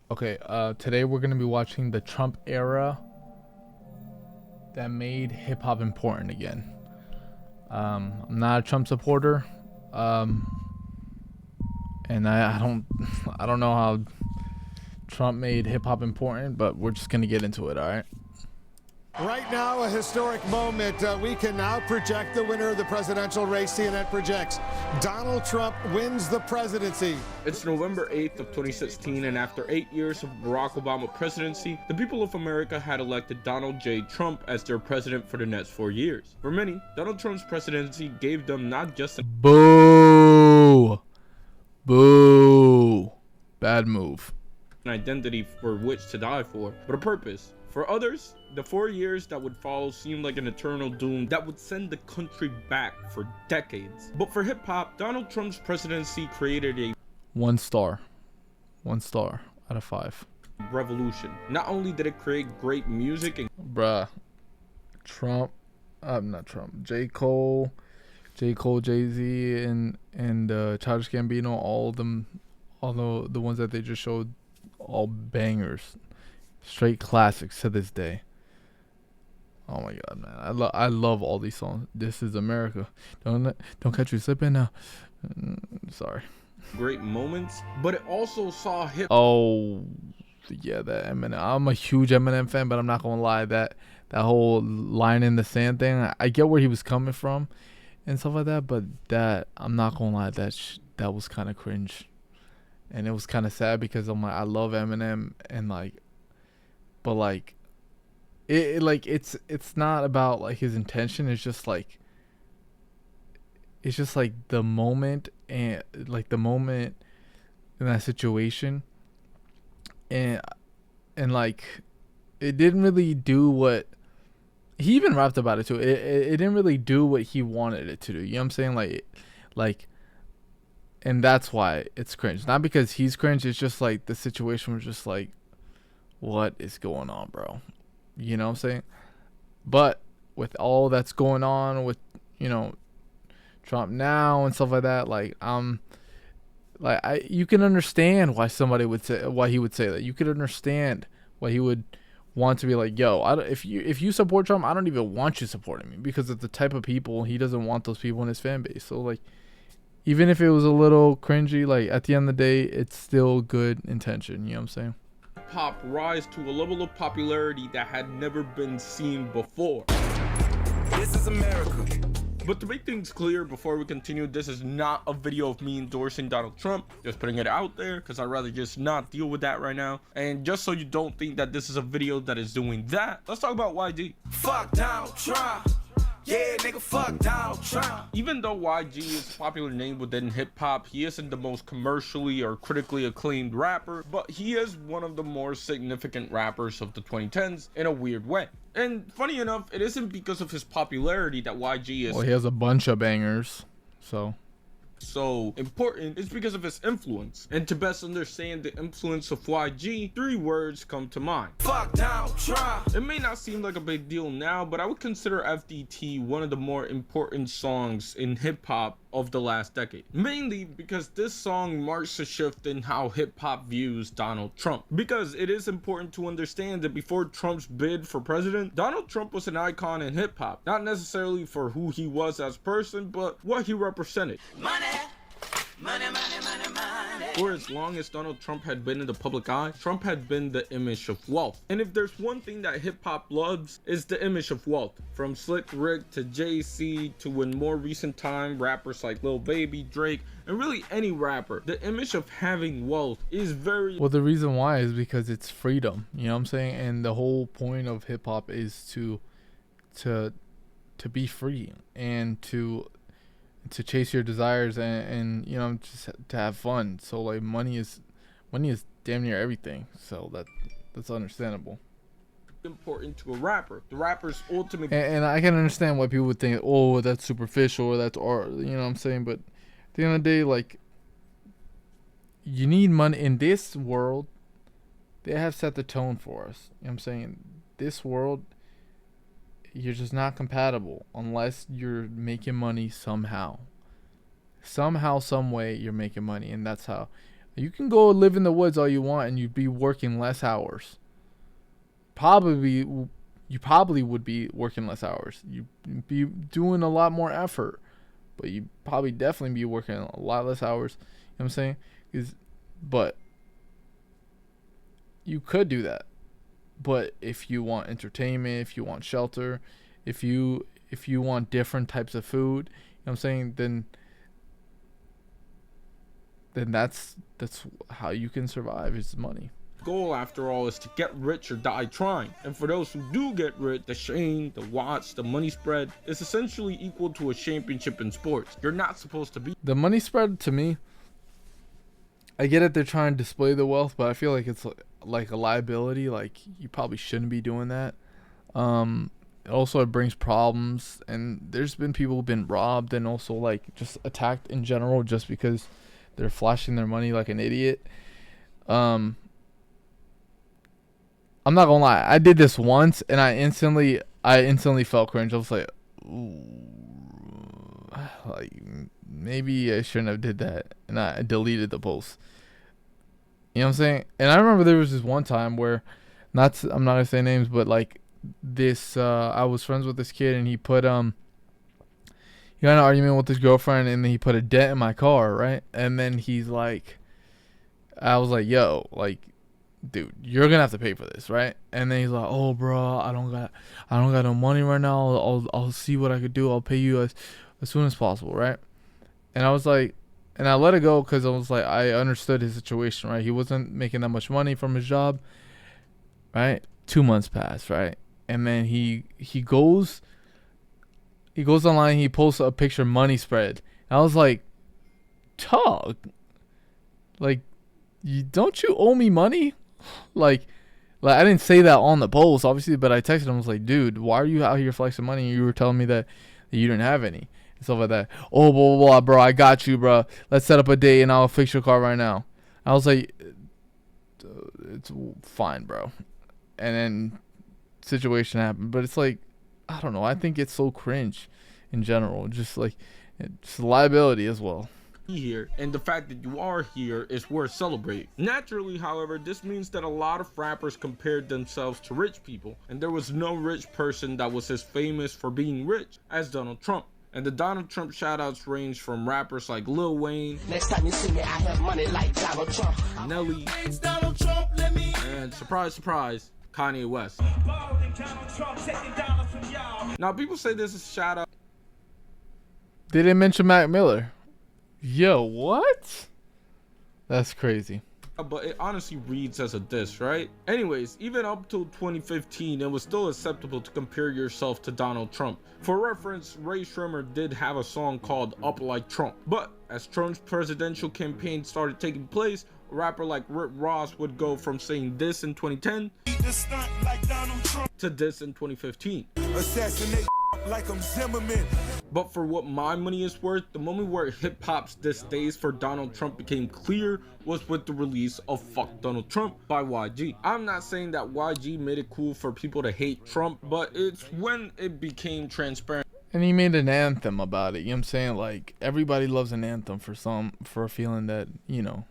Okay, today we're gonna be watching the Trump era that made hip hop important again. I'm not a Trump supporter, and I don't I don't know how Trump made hip hop important, but we're just gonna get into it. All right. Right now, a historic moment. We can now project the winner of the presidential race. CNN projects Donald Trump wins the presidency. It's November 8th of 2016, and after 8 years of Barack Obama presidency, the people of America had elected Donald J. Trump as their president for the next 4 years. For many, Donald Trump's presidency gave them not just an Boo! Boo! Bad move. identity for which to die for, but a purpose. For others, the 4 years that would follow seemed like an eternal doom that would send the country back for decades. But for hip-hop, Donald Trump's presidency created a 1 star. 1 star out of 5. revolution. Not only did it create great music and Bruh. Trump. Not Trump. J. Cole, Jay-Z, and Childish Gambino, all of them, all the ones that they just showed, all bangers, straight classics to this day. Oh my god, man, I love all these songs. This is America. Don't catch you slipping now. Sorry. great moments, but it also saw hip Oh yeah, that Eminem. I'm a huge Eminem fan, but I'm not gonna lie, that whole line in the sand thing, I get where he was coming from and stuff like that, but that, I'm not gonna lie, that was kind of cringe, and it was kind of sad because I'm like, I love Eminem, and like, but like, it's not about like his intention. It's just like the moment, and like the moment in that situation, and like, it didn't really do what he even rapped about it too. It didn't really do what he wanted it to do. You know what I'm saying? Like, and that's why it's cringe. Not because he's cringe. It's just like the situation was just like, what is going on, bro? You know what I'm saying? But with all that's going on with, you know, Trump now and stuff like that, like, you can understand why he would say that. You could understand why he would want to be like, yo, if you support Trump, I don't even want you supporting me, because of the type of people he doesn't want, those people in his fan base. So like, even if it was a little cringy, like, at the end of the day, it's still good intention. You know what I'm saying? hop rise to a level of popularity that had never been seen before. This is America. But to make things clear before we continue, this is not a video of me endorsing Donald Trump. Just putting it out there because I'd rather just not deal with that right now. And just so you don't think that this is a video that is doing that, let's talk about YG. Fuck Donald Trump. Yeah, nigga, fuck Donald Trump. Even though YG is a popular name within hip-hop, he isn't the most commercially or critically acclaimed rapper, but he is one of the more significant rappers of the 2010s in a weird way. And funny enough, it isn't because of his popularity that YG is Well, he has a bunch of bangers, so. so important. It's because of his influence. And to best understand the influence of YG, 3 words come to mind. Fuck Donald Trump. It may not seem like a big deal now, but I would consider FDT one of the more important songs in hip-hop of the last decade. Mainly because this song marks a shift in how hip-hop views Donald Trump. Because it is important to understand that before Trump's bid for president, Donald Trump was an icon in hip-hop. Not necessarily for who he was as a person, but what he represented. Money. Money, money, money, money. For as long as Donald Trump had been in the public eye, Trump had been the image of wealth. And if there's one thing that hip-hop loves, is the image of wealth. From Slick Rick to Jay-Z to, in more recent time, rappers like Lil Baby, Drake, and really any rapper, the image of having wealth is very... Well, the reason why is because it's freedom. You know what I'm saying? And the whole point of hip hop is to be free, and to chase your desires, and you know, just to have fun. So like, money is damn near everything. So that's understandable. important to a rapper. The rapper's ultimate And I can understand why people would think, oh, that's superficial, or that's art. You know what I'm saying? But at the end of the day, like, you need money in this world. They have set the tone for us. You know what I'm saying? This world, you're just not compatible unless you're making money somehow. Somehow, some way, you're making money, and that's how You can go live in the woods all you want and you'd be working less hours. You probably would be working less hours. You'd be doing a lot more effort, but you probably definitely be working a lot less hours. You know what I'm saying? But you could do that. But if you want entertainment, if you want shelter, if you want different types of food, you know what I'm saying, then that's how you can survive, is money. Goal, after all, is to get rich or die trying. And for those who do get rich, the Shane, the Watts, the money spread is essentially equal to a championship in sports. You're not supposed to be. The money spread, to me, I get it, they're trying to display the wealth, but I feel like it's like a liability. Like, you probably shouldn't be doing that. Also, it brings problems, and there's been people who've been robbed and also like just attacked in general just because they're flashing their money like an idiot. I'm not gonna lie, I did this once and I instantly felt cringe. I was like, ooh, like maybe I shouldn't have did that, and I deleted the post. You know what I'm saying? And I remember there was this one time where, I'm not gonna say names, but like this, I was friends with this kid and he got in an argument with his girlfriend and then he put a dent in my car, right? And then he's like, I was like, yo, like, dude, you're gonna have to pay for this, right? And then he's like, oh, bro, I don't got no money right now. I'll see what I could do. I'll pay you as soon as possible, right? And I was like, and I let it go because I was like, I understood his situation, right? He wasn't making that much money from his job, right? 2 months passed, right? And then he goes online. He posts a picture of money spread. And I was like, Tug, like, don't you owe me money? Like I didn't say that on the post, obviously, but I texted him. I was like, dude, why are you out here flexing money? You were telling me that you didn't have any and stuff like that. Oh, blah, blah, blah, bro, I got you, bro. Let's set up a date and I'll fix your car right now. I was like, it's fine, bro. And then situation happened, but it's like, I don't know. I think it's so cringe in general. Just like, it's liability as well. Here, and the fact that you are here is worth celebrating. Naturally, however, this means that a lot of rappers compared themselves to rich people, and there was no rich person that was as famous for being rich as Donald Trump. And the Donald Trump shoutouts range from rappers like Lil Wayne, Next time you see me, I have money like Donald Trump. Nelly, It's Donald Trump, let me. and surprise, surprise, Kanye West. Now, people say this is a shout out. They didn't mention Mac Miller. Yo, what? That's crazy. But it honestly reads as a diss, right? Anyways, even up till 2015, it was still acceptable to compare yourself to Donald Trump. For reference, Ray Shremmer did have a song called Up Like Trump. But as Trump's presidential campaign started taking place, a rapper like Rick Ross would go from saying this in 2010 to this in 2015. Assassinate like I'm Zimmerman. But for what my money is worth, the moment where hip-hop's distaste for Donald Trump became clear was with the release of Fuck Donald Trump by YG. I'm not saying that YG made it cool for people to hate Trump, but it's when it became transparent. And he made an anthem about it. You know what I'm saying? Like, everybody loves an anthem for a feeling that, you know,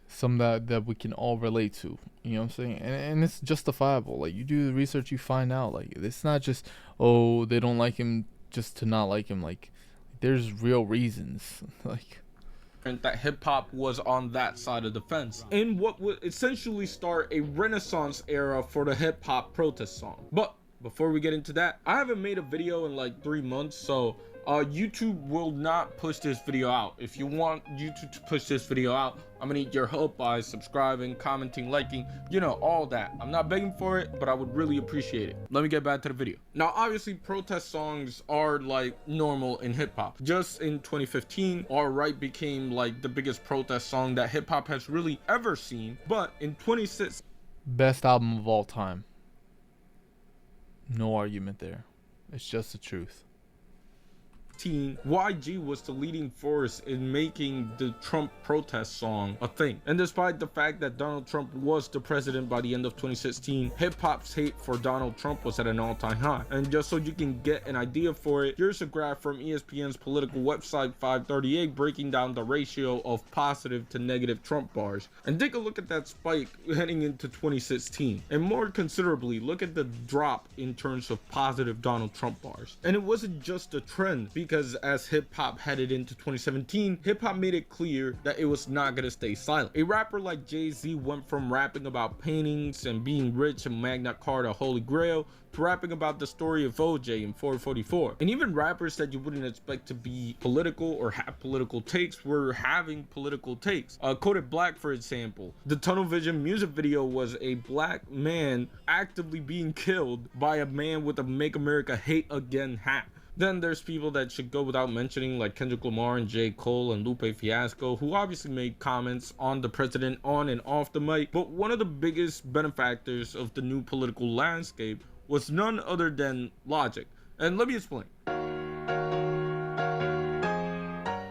some that we can all relate to. You know what I'm saying? And it's justifiable. Like, you do the research, you find out. Like, it's not just, oh, they don't like him just to not like him. Like, there's real reasons. Like, that hip-hop was on that side of the fence in what would essentially start a renaissance era for the hip-hop protest song. But before we get into that, I haven't made a video in like 3 months, so YouTube will not push this video out. If you want YouTube to push this video out, I'm gonna need your help by subscribing, commenting, liking, you know, all that. I'm not begging for it, but I would really appreciate it. Let me get back to the video. Now, obviously, protest songs are like normal in hip-hop. Just in 2015, Alright became like the biggest protest song that hip-hop has really ever seen. But in 2016, best album of all time. No argument there. It's just the truth. YG was the leading force in making the Trump protest song a thing. And despite the fact that Donald Trump was the president by the end of 2016, hip-hop's hate for Donald Trump was at an all-time high. And just so you can get an idea for it, here's a graph from ESPN's political website 538 breaking down the ratio of positive to negative Trump bars. And take a look at that spike heading into 2016. And more considerably, look at the drop in terms of positive Donald Trump bars. And it wasn't just a trend, because as hip-hop headed into 2017, hip-hop made it clear that it was not gonna stay silent. A rapper like Jay-Z went from rapping about paintings and being rich and Magna Carta Holy Grail to rapping about the story of OJ and 444. And even rappers that you wouldn't expect to be political or have political takes were having political takes. Kodak Black, for example. The Tunnel Vision music video was a black man actively being killed by a man with a Make America Hate Again hat. Then there's people that should go without mentioning, like Kendrick Lamar and J. Cole and Lupe Fiasco, who obviously made comments on the president on and off the mic. But one of the biggest benefactors of the new political landscape was none other than Logic. And let me explain.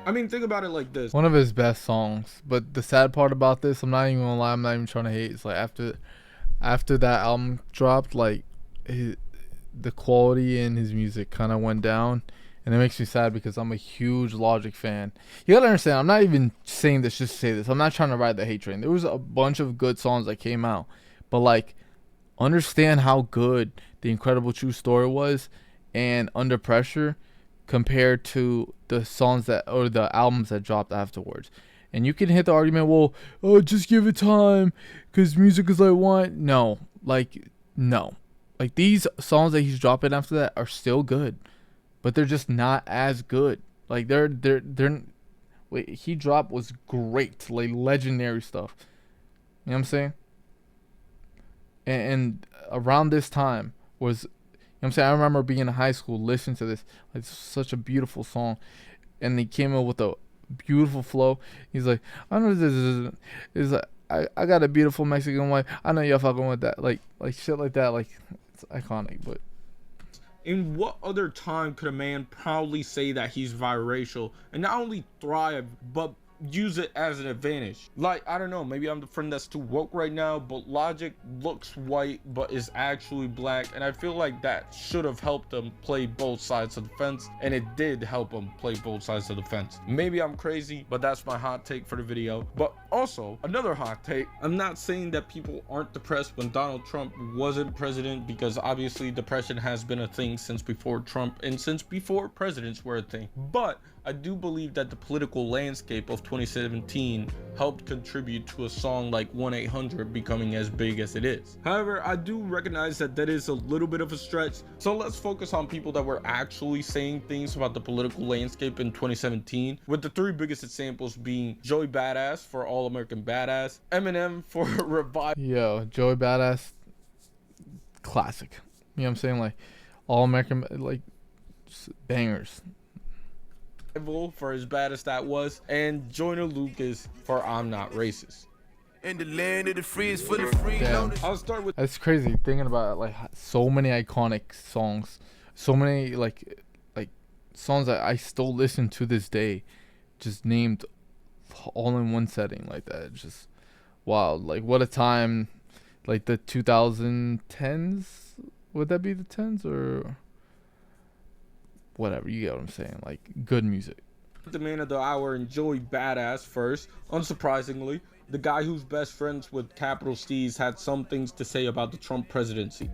I mean, think about it like this. One of his best songs. But the sad part about this, I'm not even gonna lie, I'm not even trying to hate. It's like after that album dropped, like the quality in his music kind of went down, and it makes me sad because I'm a huge Logic fan. You gotta understand, I'm not even saying this just to say this. I'm not trying to ride the hate train. There was a bunch of good songs that came out, but like, understand how good The Incredible True Story was and Under Pressure compared to the songs that, or the albums that dropped afterwards. And you can hit the argument, well, oh, just give it time because music is like wine. No, like these songs that he's dropping after that are still good, but they're just not as good. Like what he dropped was great, like legendary stuff. You know what I'm saying? And around this time was, you know what I'm saying, I remember being in high school listening to this. Like, it's such a beautiful song, and he came up with a beautiful flow. He's like, I know this is like, I got a beautiful Mexican wife. I know y'all fucking with that. Like shit like that. Like, it's iconic. But in what other time could a man proudly say that he's biracial and not only thrive but use it as an advantage? Like, I don't know, maybe I'm the friend that's too woke right now, but Logic looks white but is actually black, and I feel like that should have helped him play both sides of the fence, and it did help him play both sides of the fence. Maybe I'm crazy, but that's my hot take for the video. But also, another hot take, I'm not saying that people aren't depressed when Donald Trump wasn't president, because obviously depression has been a thing since before Trump and since before presidents were a thing, but I do believe that the political landscape of 2017 helped contribute to a song like 1-800 becoming as big as it is. However, I do recognize that that is a little bit of a stretch, so let's focus on people that were actually saying things about the political landscape in 2017, with the three biggest examples being Joey Badass for All American Badass, Eminem for Revival. yo, Joey Badass, classic. You know what I'm saying? Like, All American, like, bangers. For as bad as that was, and Joyner Lucas for I'm Not Racist. In the land of the free is for the free. Damn. I'll start with That's crazy thinking about it, like so many iconic songs, so many like songs that I still listen to this day, just named all in one setting like that. It's just wild. Like, what a time. Like the 2010s, would that be the 10s or whatever? You get what I'm saying? Like, good music. the man of the hour and Joey Badass first. Unsurprisingly, the guy who's best friends with Capital Steez had some things to say about the Trump presidency.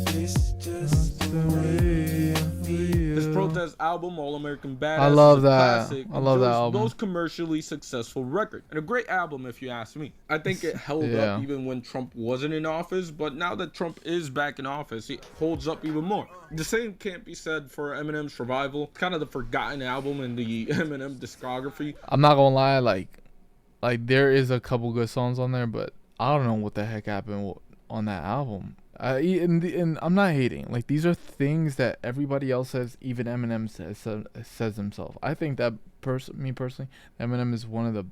His protest album, All American Badass, I love is a that. classic. I love that Joe's album. most commercially successful record, and a great album if you ask me. I think it held Yeah. up even when Trump wasn't in office, but now that Trump is back in office, it holds up even more. The same can't be said for Eminem's Survival, kind of the forgotten album in the Eminem discography. I'm not gonna lie, like there is a couple good songs on there, but I don't know what the heck happened on that album. And I'm not hating. Like, these are things that everybody else says, even Eminem says himself. I think that me personally, Eminem is one of the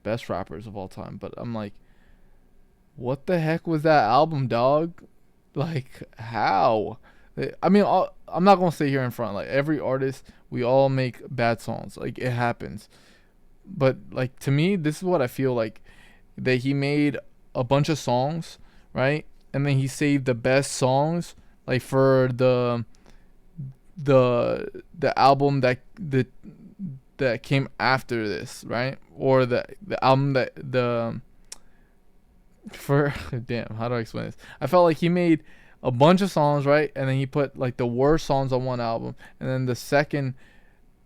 best rappers of all time. But I'm like, what the heck was that album, dog? Like, how? I mean, I'm not gonna say here in front. Like every artist, we all make bad songs. Like it happens. But like to me, this is what I feel like, that he made a bunch of songs, right? And then he saved the best songs, like for the album that came after this, right? Or the album that the for damn, how do I explain this? I felt like he made a bunch of songs, right? And then he put like the worst songs on one album, and then the second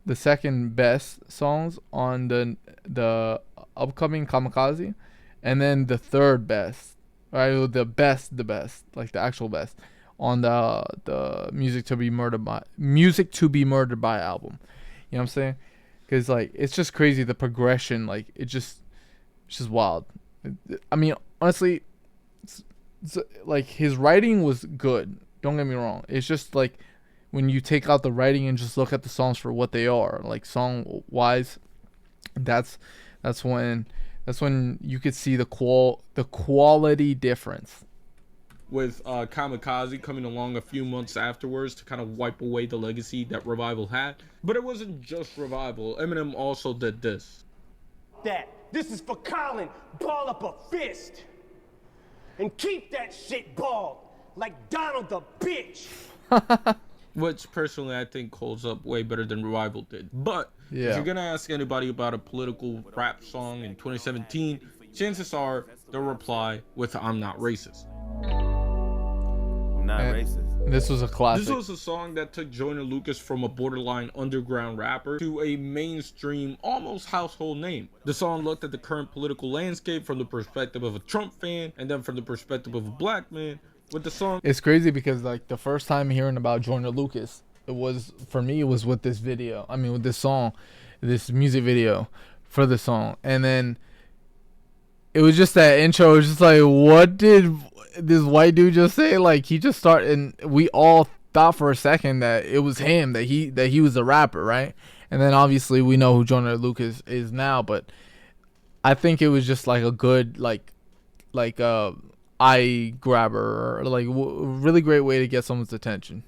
best songs on the upcoming Kamikaze, and then the third best, right? The best, like the actual best on the Music to Be Murdered by album. You know what I'm saying? Because like it's just crazy, the progression. Like it's just wild. I mean, honestly, like his writing was good. Don't get me wrong. It's just like when you take out the writing and just look at the songs for what they are, like song wise, that's when you could see the quality difference. With Kamikaze coming along a few months afterwards to kind of wipe away the legacy that Revival had. But it wasn't just Revival. Eminem also did this. This is for Colin. Ball up a fist. And keep that shit balled. Like Donald the bitch. Which personally I think holds up way better than Revival did. But Yeah. if you're gonna ask anybody about a political rap song in 2017, chances are they'll reply with "I'm not racist." I'm not racist. This was a classic. This was a song that took Joyner Lucas from a borderline underground rapper to a mainstream, almost household name. The song looked at the current political landscape from the perspective of a Trump fan, and then from the perspective of a black man. With the song, It's crazy because like the first time hearing about Joyner Lucas, it was with this video. I mean, with this song, this music video for the song, and then it was just that intro. It was just like, what did this white dude just say? Like he just started, and we all thought for a second that it was him, that he was a rapper, right? And then obviously we know who Joyner Lucas is now, but I think it was just like a good like eye grabber, or like really great way to get someone's attention.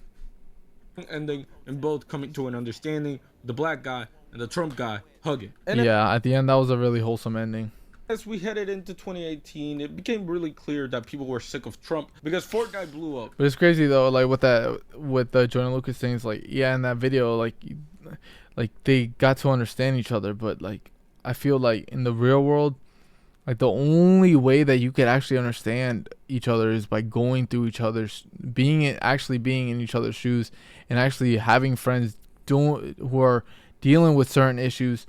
ending, and both coming to an understanding. The black guy and the Trump guy hugging. And Yeah, at the end that was a really wholesome ending. as we headed into 2018, it became really clear that people were sick of Trump because Fortnite blew up. But it's crazy though, like with the Joyner Lucas things, like yeah, in that video, like they got to understand each other, but like I feel like in the real world, like the only way that you could actually understand each other is by going through each other's, being in each other's shoes, and actually having friends who are dealing with certain issues,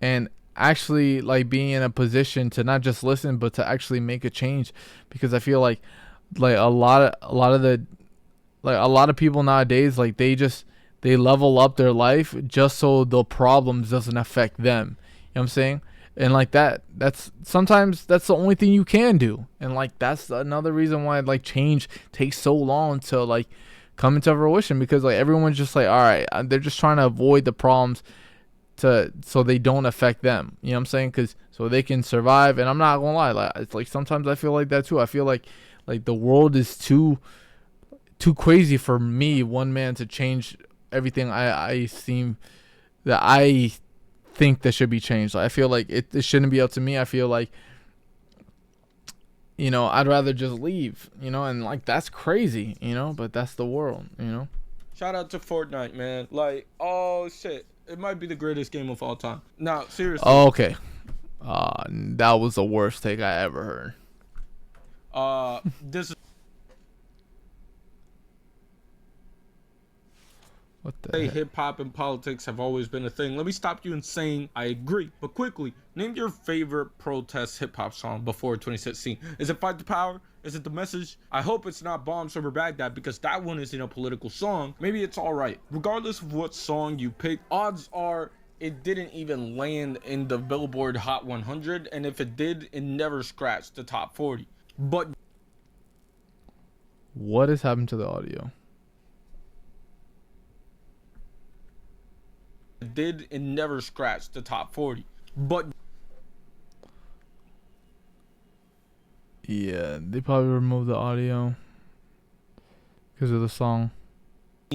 and actually like being in a position to not just listen but to actually make a change. Because I feel like a lot of people nowadays, like they level up their life just so the problems doesn't affect them. You know what I'm saying? And like that's sometimes that's the only thing you can do. And like that's another reason why like change takes so long to like come into fruition, because like everyone's just like, all right, they're just trying to avoid the problems so they don't affect them. You know what I'm saying? Because so they can survive. And I'm not gonna lie, like it's like sometimes I feel like that too. I feel like the world is too crazy for me, one man, to change everything I think that should be changed. I feel like it shouldn't be up to me. I feel like, you know, I'd rather just leave, you know, and like that's crazy, you know, but that's the world, you know. Shout out to Fortnite, man. Like, oh shit, it might be the greatest game of all time. Now, seriously. Oh, okay. That was the worst take I ever heard. This is What the say heck? hip hop and politics have always been a thing. Let me stop you in saying I agree. But quickly, name your favorite protest hip hop song before 2016. Is it Fight the Power? Is it The Message? I hope it's not Bombs Over Baghdad, because that one isn't a political song. Maybe it's alright. Regardless of what song you pick, odds are it didn't even land in the Billboard Hot 100, and if it did, it never scratched the top 40. But What has happened to the audio? it never scratched the top 40. But Yeah, they probably removed the audio because of the song.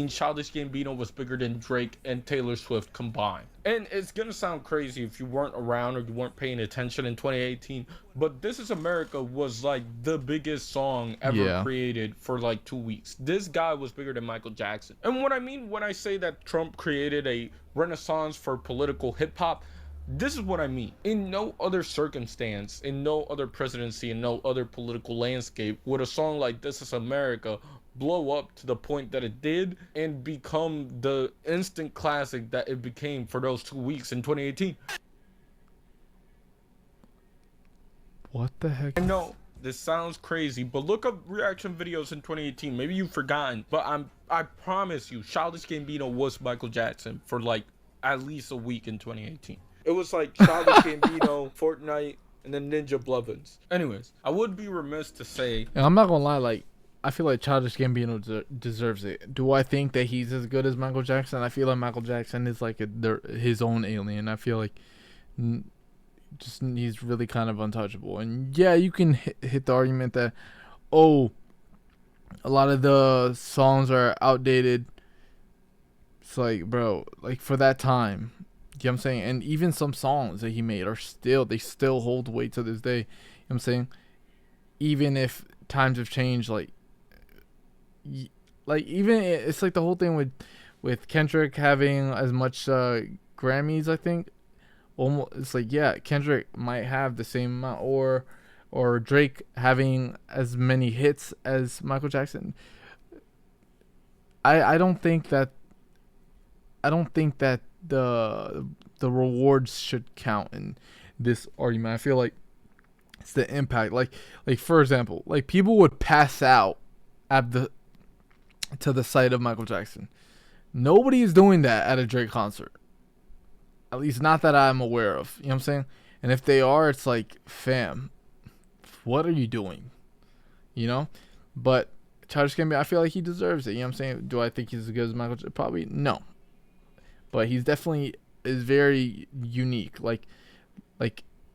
Childish Gambino was bigger than Drake and Taylor Swift combined. And it's gonna sound crazy if you weren't around or you weren't paying attention in 2018, but This Is America was like the biggest song ever created for like 2 weeks. This guy was bigger than Michael Jackson. And what I mean when I say that Trump created a renaissance for political hip-hop, this is what I mean. In no other circumstance, in no other presidency, in no other political landscape would a song like This Is America blow up to the point that it did and become the instant classic that it became for those 2 weeks in 2018. What the heck? I know this sounds crazy, but look up reaction videos in 2018. Maybe you've forgotten, but I promise you, Childish Gambino was Michael Jackson for like at least a week in 2018. It was like Childish Gambino, Fortnite, and then Ninja Blevins. Anyways, I would be remiss to say, and I'm not gonna lie, like, I feel like Childish Gambino deserves it. Do I think that he's as good as Michael Jackson? I feel like Michael Jackson is like his own alien. I feel like he's really kind of untouchable. And yeah, you can hit the argument that, oh, a lot of the songs are outdated. It's like, bro, like for that time, you know what I'm saying? And even some songs that he made they still hold weight to this day. You know what I'm saying? Even if times have changed, even it's like the whole thing with Kendrick having as much Grammys, I think. Almost, it's like, yeah, Kendrick might have the same amount, or Drake having as many hits as Michael Jackson. I don't think that the rewards should count in this argument. I feel like it's the impact. Like for example, like people would pass out to the sight of Michael Jackson. Nobody is doing that at a Drake concert. At least not that I'm aware of. You know what I'm saying? And if they are, it's like, fam, what are you doing? You know? But Childish Gambino, I feel like he deserves it. You know what I'm saying? Do I think he's as good as Michael Jackson? Probably no. But he's definitely is very unique. Like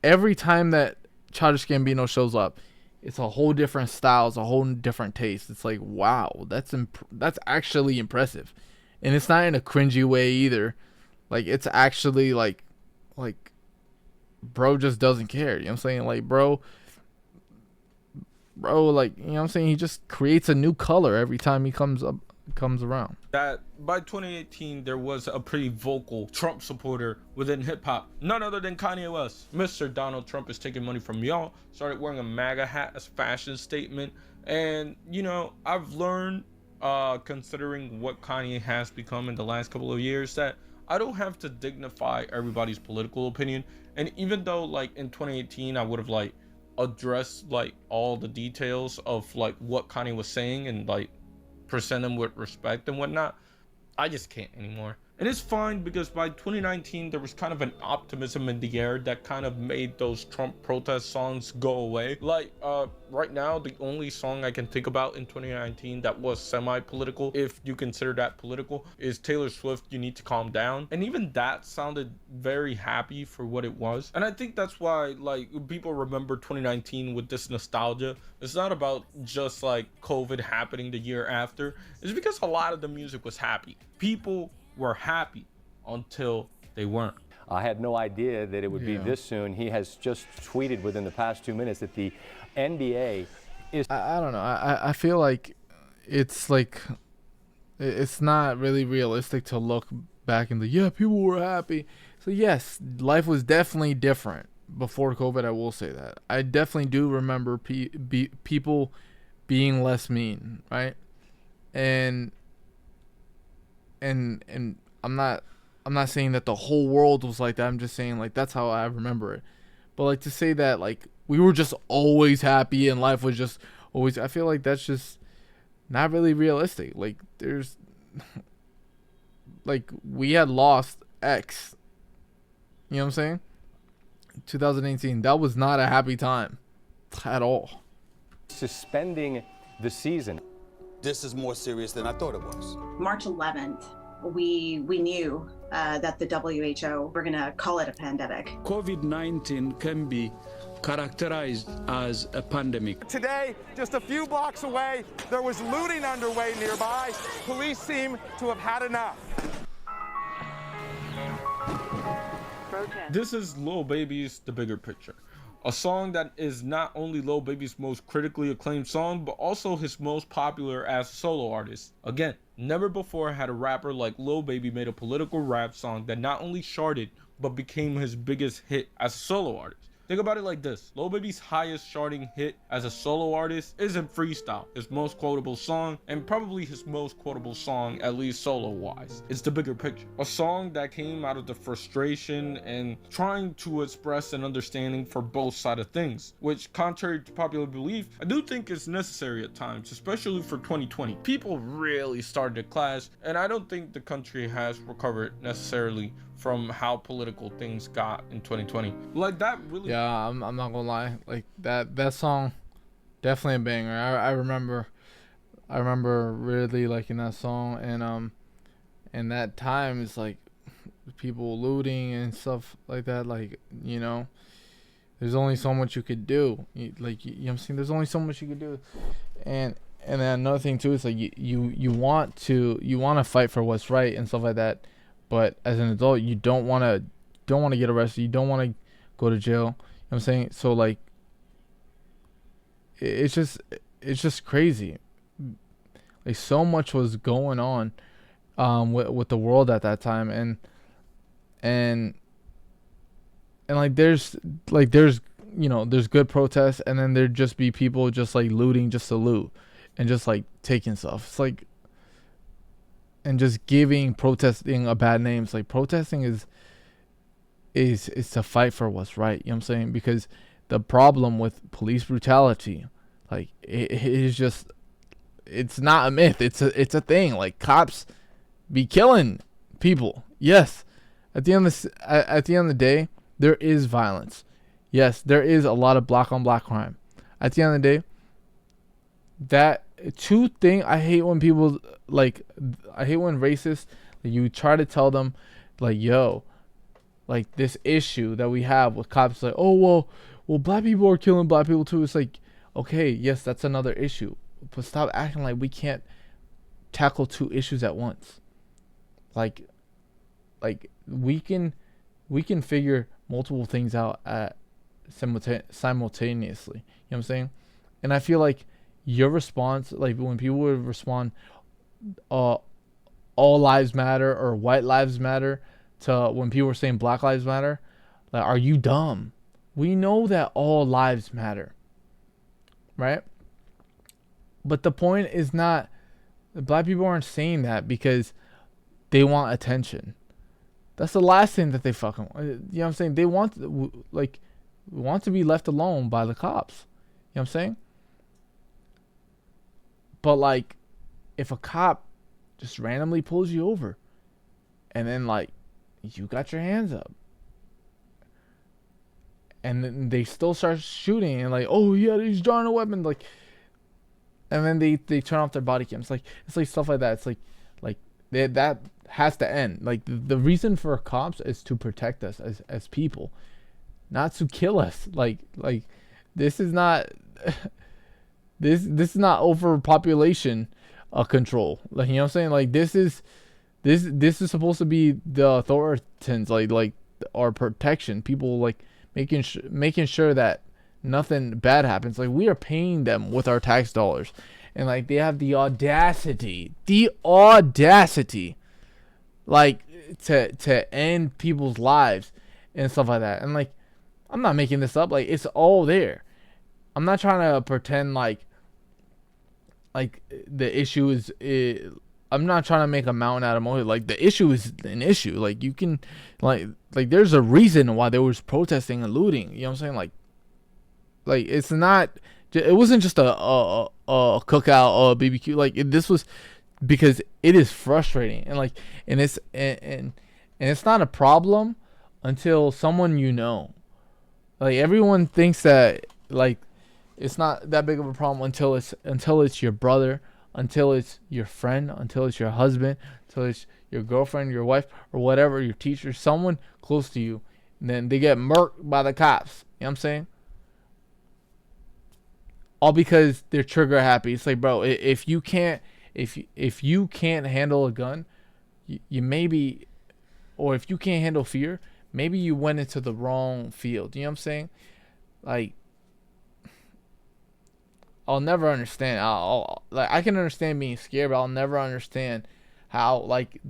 every time that Childish Gambino shows up, it's a whole different style. It's a whole different taste. It's like, wow, that's actually impressive. And it's not in a cringy way either. Like, it's actually like, bro just doesn't care. You know what I'm saying? Like, bro, like, you know what I'm saying? He just creates a new color every time he comes around. That by 2018 there was a pretty vocal Trump supporter within hip-hop, none other than Kanye West. Mr. Donald Trump is taking money from y'all, started wearing a MAGA hat as fashion statement. And you know, I've learned considering what Kanye has become in the last couple of years, that I don't have to dignify everybody's political opinion. And even though like in 2018 I would have like addressed like all the details of like what Kanye was saying and like present them with respect and whatnot, I just can't anymore. And it's fine, because by 2019 there was kind of an optimism in the air that kind of made those Trump protest songs go away. Like right now the only song I can think about in 2019 that was semi-political, if you consider that political, is Taylor Swift, You Need to Calm Down. And even that sounded very happy for what it was. And I think that's why like people remember 2019 with this nostalgia. It's not about just like COVID happening the year after. It's because a lot of the music was happy. People were happy until they weren't. I had no idea that it would be this soon. He has just tweeted within the past 2 minutes that the NBA is... I don't know. I feel like it's not really realistic to look back and people were happy. So yes, life was definitely different before COVID. I will say that. I definitely do remember people being less mean, right? And I'm not saying that the whole world was like that. I'm just saying like that's how I remember it. But like to say that like we were just always happy and life was just always, I feel like that's just not really realistic. Like there's like we had lost X. You know what I'm saying? 2018, that was not a happy time at all. Suspending the season. This is more serious than I thought it was. March 11th, we knew that the WHO were going to call it a pandemic. COVID-19 can be characterized as a pandemic. Today, just a few blocks away, there was looting underway nearby. Police seem to have had enough. This is Lil Baby's The Bigger Picture, a song that is not only Lil Baby's most critically acclaimed song, but also his most popular as a solo artist. Again, never before had a rapper like Lil Baby made a political rap song that not only charted, but became his biggest hit as a solo artist. Think about it like this. Lil Baby's highest charting hit as a solo artist isn't Freestyle, his most quotable song, and probably his most quotable song, at least solo-wise. It's The Bigger Picture, a song that came out of the frustration and trying to express an understanding for both sides of things, which, contrary to popular belief, I do think is necessary at times, especially for 2020. People really started to clash, and I don't think the country has recovered necessarily from how political things got in 2020. Like that really. Yeah, I'm not gonna lie. Like that song, definitely a banger. I remember really liking that song, and that time is like people looting and stuff like that. Like, you know, there's only so much you could do. Like, you know what I'm saying? There's only so much you could do, and then another thing too is like you want to fight for what's right and stuff like that. But as an adult, you don't want to get arrested. You don't want to go to jail. You know what I'm saying? So like, it's just crazy. Like, so much was going on, with the world at that time, and like there's you know, there's good protests, and then there'd just be people just like looting just to loot, and just like taking stuff. It's like. And just giving protesting a bad name. It's like, protesting is to fight for what's right. You know what I'm saying? Because the problem with police brutality, like, it is just, it's not a myth. It's a thing. Like, cops be killing people. Yes. At the end of the day, there is violence. Yes, there is a lot of black on black crime. At the end of the day, that two thing I hate when people I hate when racists, you try to tell them like, yo, like this issue that we have with cops, like, oh well black people are killing black people too. It's like, okay, yes, that's another issue, but stop acting like we can't tackle two issues at once. Like we can figure multiple things out at simultaneously. You know what I'm saying? And I feel like your response, like when people would respond, all lives matter or white lives matter, to when people were saying black lives matter, like, are you dumb? We know that all lives matter, right? But the point is not, black people aren't saying that because they want attention. That's the last thing that they fucking want. You know what I'm saying? They want to be left alone by the cops. You know what I'm saying? But like, if a cop just randomly pulls you over, and then like you got your hands up, and then they still start shooting, and like, oh yeah, he's drawing a weapon, like, and then they turn off their body cams. It's like stuff like that. It's like that has to end. Like, the reason for cops is to protect us as people, not to kill us. Like this is not. This is not overpopulation control. Like, you know what I'm saying? Like, this is supposed to be the authorities, like our protection. People like making sure that nothing bad happens. Like, we are paying them with our tax dollars, and like they have the audacity, like to end people's lives and stuff like that. And like, I'm not making this up. Like, it's all there. I'm not trying to pretend like the issue is I'm not trying to make a mountain out of molehill. Like, the issue is an issue. Like, you can like there's a reason why there was protesting and looting. You know what I'm saying? Like it's not, it wasn't just a cookout or a BBQ. Like, this was because it is frustrating, and it's not a problem until someone, you know. Like, everyone thinks that like it's not that big of a problem until it's your brother, until it's your friend, until it's your husband, until it's your girlfriend, your wife, or whatever, your teacher, someone close to you, and then they get murked by the cops. You know what I'm saying? All because they're trigger happy. It's like, bro, if you can't handle a gun, you maybe, or if you can't handle fear, maybe you went into the wrong field. You know what I'm saying? Like, I'll never understand. I can understand being scared, but I'll never understand how, like,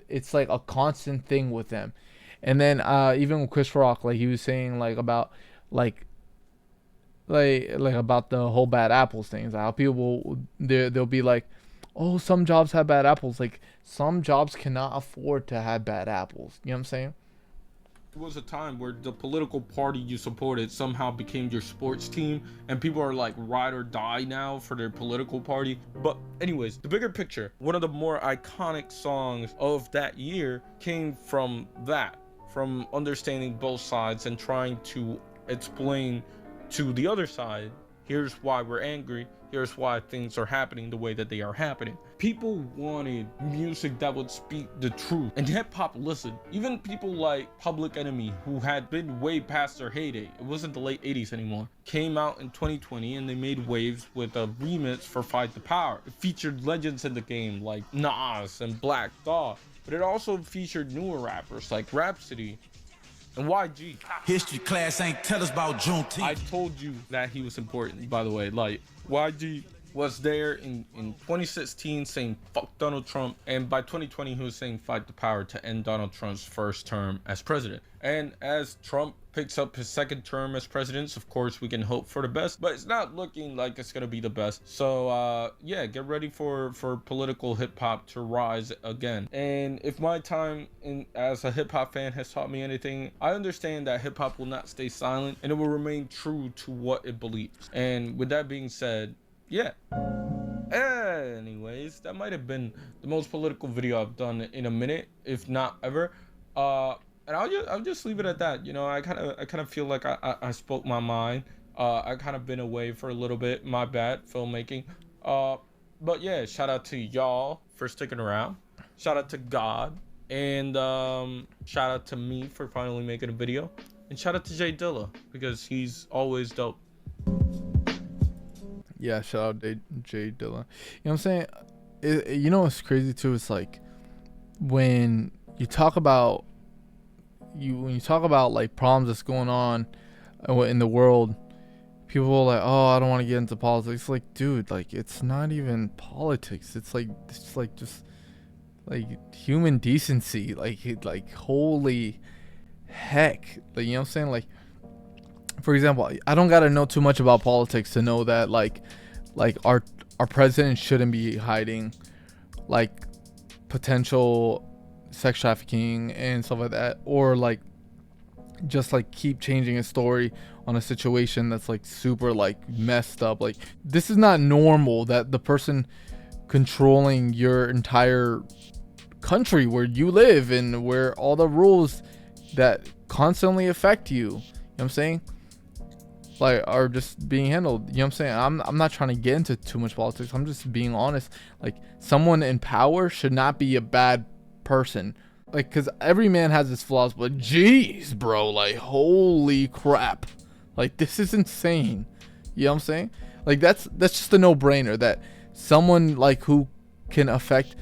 it's like a constant thing with them. And then even with Chris Rock, like, he was saying like about like about the whole bad apples things. How people they'll be like, oh, some jobs have bad apples. Like, some jobs cannot afford to have bad apples. You know what I'm saying? There was a time where the political party you supported somehow became your sports team, and people are like ride or die now for their political party. But anyways, the bigger picture, one of the more iconic songs of that year came from understanding both sides and trying to explain to the other side, here's why we're angry, here's why things are happening the way that they are happening. People wanted music that would speak the truth, and hip-hop listened. Even people like Public Enemy, who had been way past their heyday, it wasn't the late 80s anymore, came out in 2020 and they made waves with a remix for Fight the Power. It featured legends in the game like Nas and Black Thought, but it also featured newer rappers like Rhapsody and YG. History class ain't tell us about Juneteenth. I told you that he was important, by the way. Like, YG was there in 2016 saying fuck Donald Trump, and by 2020 he was saying fight the power to end Donald Trump's first term as president. And as Trump picks up his second term as president, of course we can hope for the best, but it's not looking like it's gonna be the best. So yeah, get ready for political hip-hop to rise again. And if my time as a hip-hop fan has taught me anything, I understand that hip-hop will not stay silent and it will remain true to what it believes. And with that being said, yeah. Anyways, that might have been the most political video I've done in a minute, if not ever. And I'll just leave it at that. You know, I kind of feel like I spoke my mind. I kind of been away for a little bit. My bad, filmmaking. But yeah, shout out to y'all for sticking around. Shout out to God, and shout out to me for finally making a video, and shout out to Jay Dilla because he's always dope. Yeah, shout out Jay Dilla. You know what I'm saying? You know what's crazy too? It's like when you talk about like problems that's going on in the world, people are like, oh, I don't want to get into politics. It's like, dude, like, it's not even politics. It's like just like human decency. Like holy heck. Like, you know what I'm saying? Like, for example, I don't gotta know too much about politics to know that like our president shouldn't be hiding like potential sex trafficking and stuff like that, or like just like keep changing his story on a situation that's like super like messed up. Like, this is not normal that the person controlling your entire country where you live and where all the rules that constantly affect you, you know what I'm saying, like, are just being handled. You know what I'm saying? I'm not trying to get into too much politics. I'm just being honest. Like, someone in power should not be a bad person. Like, because every man has his flaws, but jeez, bro, like, holy crap. Like, this is insane. You know what I'm saying? Like, that's just a no-brainer that someone like who can affect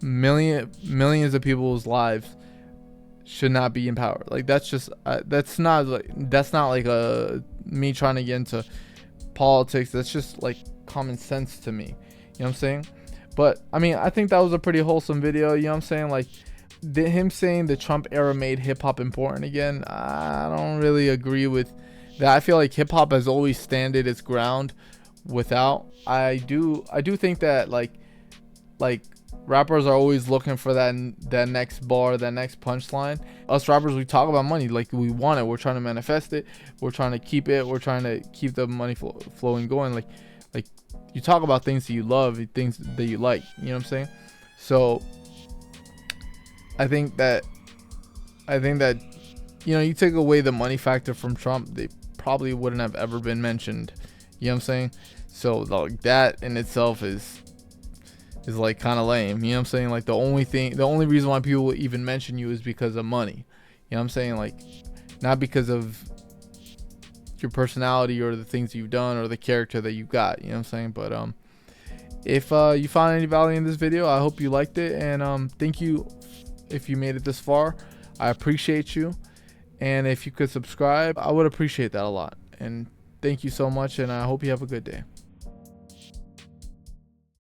millions of people's lives should not be in power. Like, that's just that's not like a me trying to get into politics. That's just like common sense to me. You know what I'm saying? But I mean, I think that was a pretty wholesome video. You know what I'm saying? Like, him saying the Trump era made hip-hop important again, I don't really agree with that. I feel like hip-hop has always standed its ground without. I do think that like rappers are always looking for that next bar, that next punchline. Us rappers, we talk about money, like, we want it. We're trying to manifest it. We're trying to keep it. We're trying to keep the money flowing, going. Like you talk about things that you love, things that you like. You know what I'm saying? So I think that you know, you take away the money factor from Trump, they probably wouldn't have ever been mentioned. You know what I'm saying? So like that in itself is like kind of lame. You know what I'm saying? Like the only reason why people even mention you is because of money. You know what I'm saying? Like not because of your personality or the things you've done or the character that you've got. You know what I'm saying? But if you found any value in this video, I hope you liked it, and thank you if you made it this far. I appreciate you, and if you could subscribe, I would appreciate that a lot. And thank you so much, and I hope you have a good day.